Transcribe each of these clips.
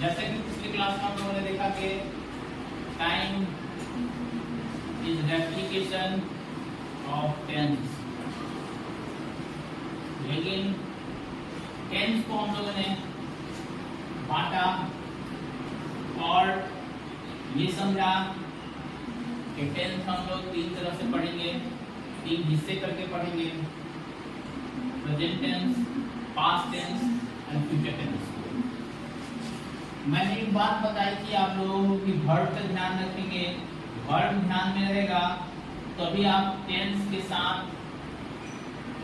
जैसे कि पिछली क्लास में हम लोगों ने देखा कि time is replication of tense, लेकिन टेंस को हम लोगों ने बांटा और ये समझा कि टेंस हम लोग तीन तरह से पढ़ेंगे, तीन हिस्से करके पढ़ेंगे, present tense, past tense and future tense. मैंने एक बात बताई कि आप लोगों की वर्ब का ध्यान रखेंगे, वर्ब ध्यान में रहेगा तभी आप टेंस के साथ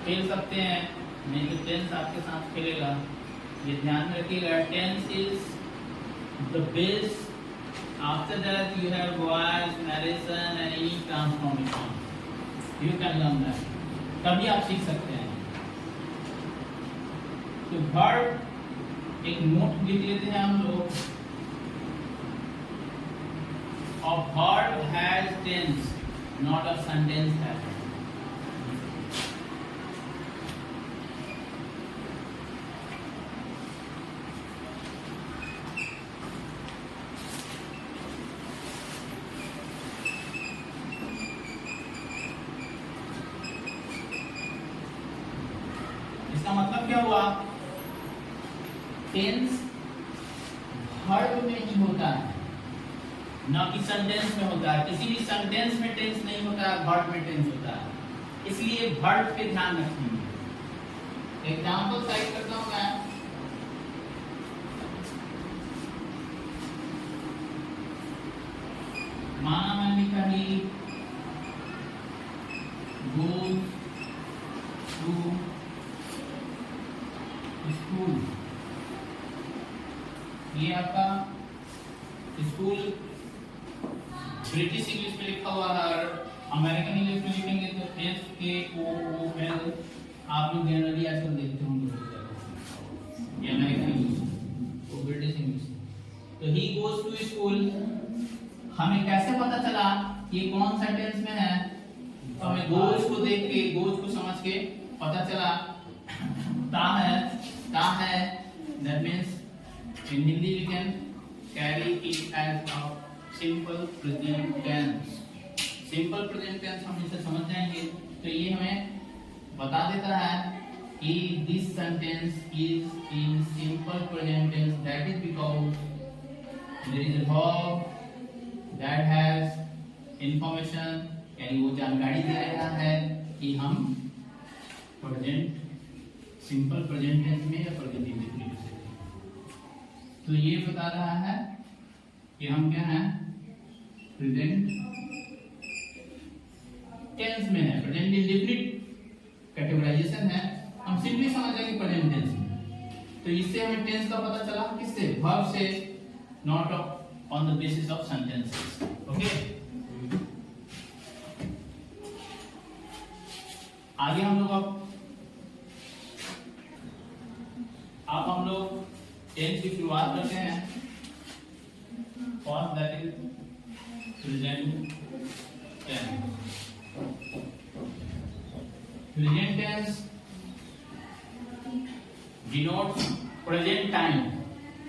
खेल सकते हैं, नहीं तो टेंस आपके साथ खेलेगा। ये ध्यान रखिएगा। Tense is the base, after that you have voice, narration and any transformation, you can learn that, तभी आप सीख सकते हैं। तो वर्ब एक नोट लिख लेते हैं हम लोग। A verb has tense, not a sentence has. इसका मतलब क्या हुआ? टेंस वर्ब में ही होता है, ना कि सेंटेंस में होता है। किसी भी सेंटेंस में टेंस नहीं होता है, वर्ब में टेंस होता है, इसलिए वर्ब पे ध्यान रखिए। एग्जांपल साइड करता हूं मैं। माना मैंने लिखा ही goes to स्कूल, ये आपका स्कूल ब्रिटिश इंग्लिश में लिखा हुआ है, और अमेरिकन इंग्लिश में लिखेंगे तो SKOOL। आप लोग जनरली आजकल देखते होंगे ये अमेरिकन इंग्लिश, वो ब्रिटिश इंग्लिश। तो ही गोज टू स्कूल, हमें कैसे पता चला ये कौन सा टेंस में है? तो हमें गोज को देख के, गोज को समझ के पता चला ता है, that means in Hindi we can carry it as a simple present tense। simple present tense हम इसे समझ जाएंगे तो ये हमें बता देता है कि this sentence is in simple present tense, that is because there is a verb that has information, यानी वो जानकारी दे रहा है कि हम प्रेजेंट, सिंपल प्रेजेंट टेंस में या प्रगति में लिख सकते हैं। तो ये बता रहा है कि हम क्या हैं, प्रेजेंट टेंस में है। प्रेजेंट इंडेफिनिट कैटेगराइजेशन है, हम सिंपली समझ जाएंगे प्रेजेंट टेंस में। तो इससे हमें टेंस का पता चला किससे? वर्ब से, not on the basis of sentences. Okay, आगे हम लोग अब हम लोग टेंस की शुरुआत करते हैं। First that is present tense. Present tense denotes present time.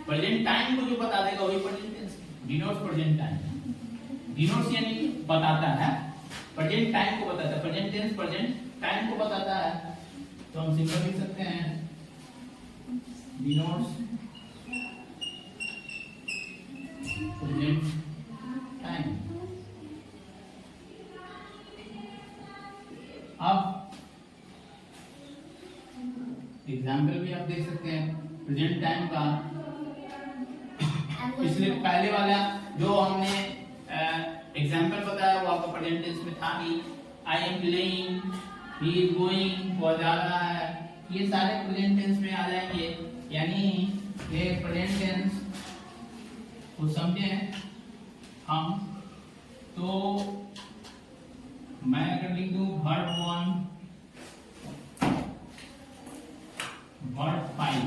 Present time को जो बता देगा वही present tense denotes present time. Denotes यानी बताता है, प्रेजेंट टाइम को बताता है। प्रेजेंट टेंस प्रेजेंट टाइम को बताता है, तो हम सिंपल लिख सकते हैं denotes present time। अब एग्जाम्पल भी आप देख सकते हैं प्रेजेंट टाइम का। पिछले पहले वाला जो हमने एग्जाम्पल बताया वो आपका प्रेजेंट टेंस में था ही। I am playing, he is going, वो जा रहा है, ये सारे प्रेजेंट टेंस में आ जाएंगे। यानी ये प्रेजेंट टेंस को समझे हम, तो मैं अगर लिख दूं वर्ब 1, वर्ब 5,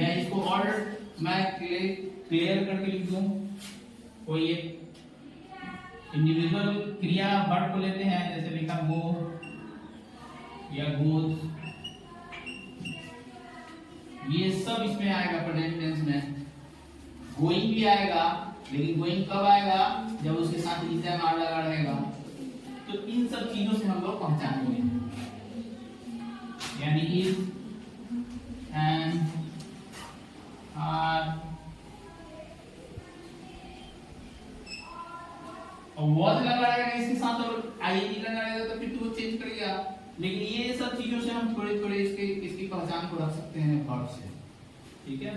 या इसको और मैं क्लियर करके लिख दूं, कोई एक इंडिविजुअल क्रिया वर्ब को लेते हैं, जैसे लिखा गो या गोज ये सब इसमें आएगा प्रेजेंट टेंस में। गोइंग भी आएगा, लेकिन गोइंग कब आएगा? जब उसके साथ इज एम आर लगा रहेगा। तो इन सब चीजों से हम लोग पहचानेंगे, यानी इज एम आर और वॉज लगा रहेगा इसके साथ और आईएनजी लगा रहेगा तो फिर तो वो चेंज करेगा। लेकिन ये सब चीजों से हम थोड़े थोड़े इसकी पहचान को रख सकते हैं वर्ब से। ठीक है,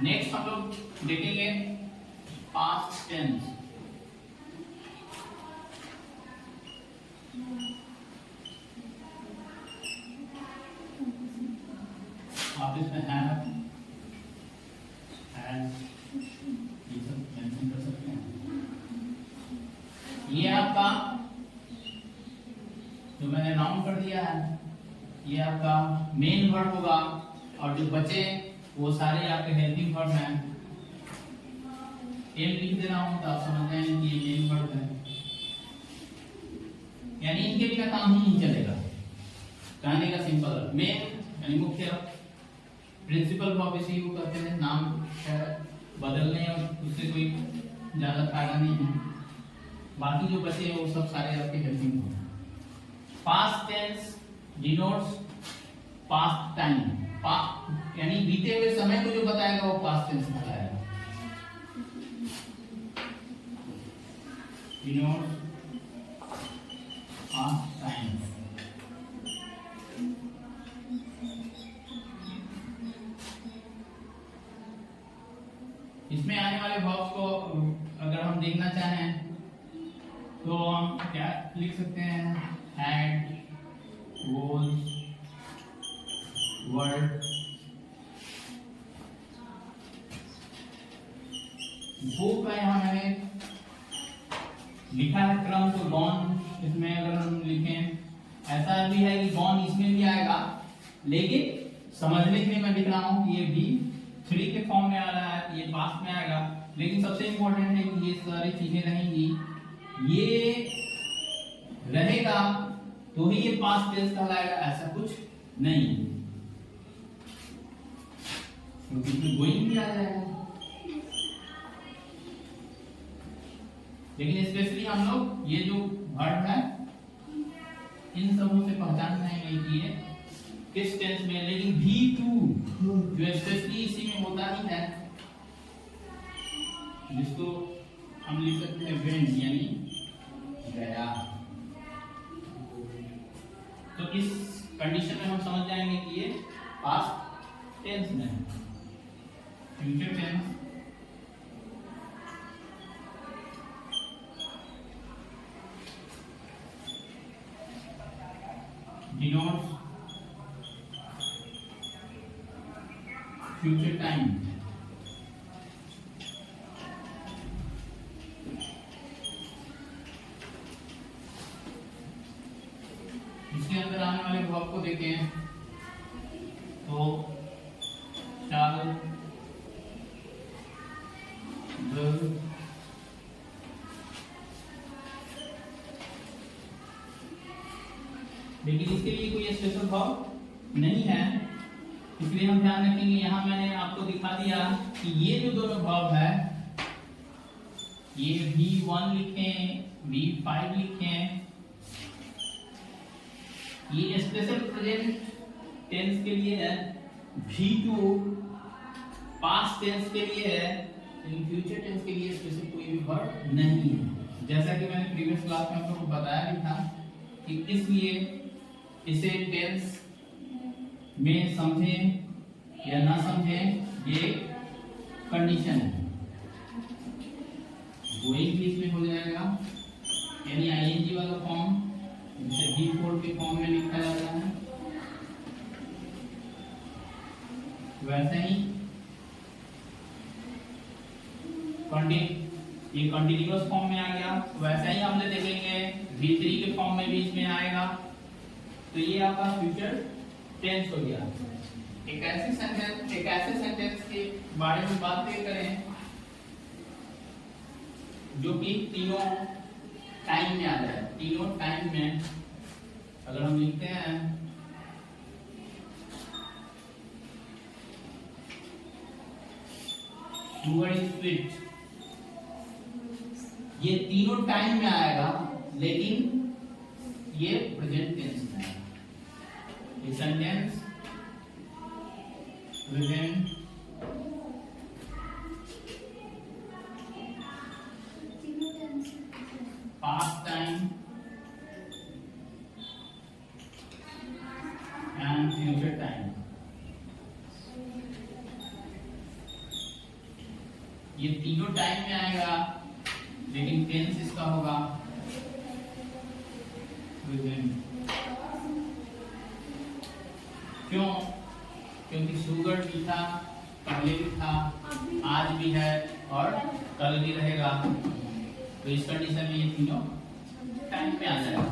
नेक्स्ट हम लोग देखेंगे पास्ट टेंस। आप इसमें हैव, हैज ये सब मेंशन कर सकते हैं। ये आपका जो मैंने नाउन कर दिया है, ये आपका मेन वर्ब होगा और जो बचे वो सारे आपके हेल्पिंग वर्ब हैं। एम लिख दे रहा हूं तो आप समझ जाएंगे कि ये मेन वर्ब है, यानी इनके बिना काम ही नहीं चलेगा। कहने का सिंपल मेन यानी मुख्य, प्रिंसिपल वर्ब इसी को कहते हैं। नाम बदलने और उससे कोई ज्यादा फायदा नहीं है। बाकी जो बचे हैं वो सब सारे आपके helping verb. Past tense denotes past time, यानी बीते हुए समय को जो बताएगा वो पास्ट टेंस बताएगा। Denotes past time. इसमें आने वाले वर्ब्स को अगर हम देखना चाहें तो हम क्या लिख सकते हैं? हैड, was, were, वो का यहाँ मैंने लिखा है क्रम, तो गॉन इसमें अगर हम लिखें, ऐसा भी है कि गॉन इसमें भी आएगा, लेकिन समझने के लिए मैं लिख रहा हूँ कि ये भी 3 के फॉर्म में आ रहा है, ये पास्ट में आएगा। लेकिन सबसे इंपॉर्टेंट है कि ये सारी चीजें रहेंगी, ये रहेगा तो ही ये पास्ट टेंस कहलाएगा, ऐसा कुछ नहीं, क्योंकि इसमें गोइंग भी आ जाएगा। लेकिन स्पेशली हम लोग ये जो वर्ब है इन सबों से पहचान नहीं कि ये किस टेंस में। लेकिन V2 जो स्पेशली इसी में होता ही है, जिसको हम लिख सकते हैं वेंट, यानी गया। तो इस कंडीशन में हम समझ जाएंगे कि ये पास्ट टेंस में है। Future tense denotes future time। इसके अंदर आने वाले वर्ब को देखें तो shall, will, लेकिन इसके लिए कोई स्पेशल वर्ब नहीं है, इसलिए हम ध्यान रखेंगे। यहां मैंने आपको दिखा दिया कि ये जो दोनों वर्ब है, ये V1 लिखें, V5 लिखें, ये स्पेशल प्रेजेंट टेंस के लिए है, V2 पास्ट टेंस के लिए है, लेकिन फ्यूचर टेंस के लिए स्पेशल कोई भी वर्ब नहीं है। जैसा कि मैंने प्रीवियस क्लास में आपको बताया भी था कि इसलिए इसे टेंस में समझें या ना समझें, ये कंडीशन है। गोइंग भी इसमें हो जाएगा, यानी आईएनजी वाला फॉर्म जिसे V4 के फॉर्म में लिखा जाता है, वैसे ही ये कंटिन्यूअस फॉर्म में आ गया। वैसे ही हमने देखेंगे V3 के फॉर्म में भी इसमें आएगा। तो ये आपका फ्यूचर टेंस हो गया। एक ऐसे सेंटेंस के बारे में बात करें जो कि तीनों टाइम में आ जाए। तीनों टाइम में अगर हम लिखते हैं शुगर इज स्वीट, ये तीनों टाइम में आएगा लेकिन ये प्रेजेंट टेंस में आएगा। ये sentence present past time and future time, ये तीनों टाइम में आएगा लेकिन टेंस इसका होगा प्रेजेंट। क्यों? क्योंकि शुगर मीठा पहले भी था, आज भी है और कल भी रहेगा, तो इस कंडीशन में ये तीनों टाइम में आ जाएगा।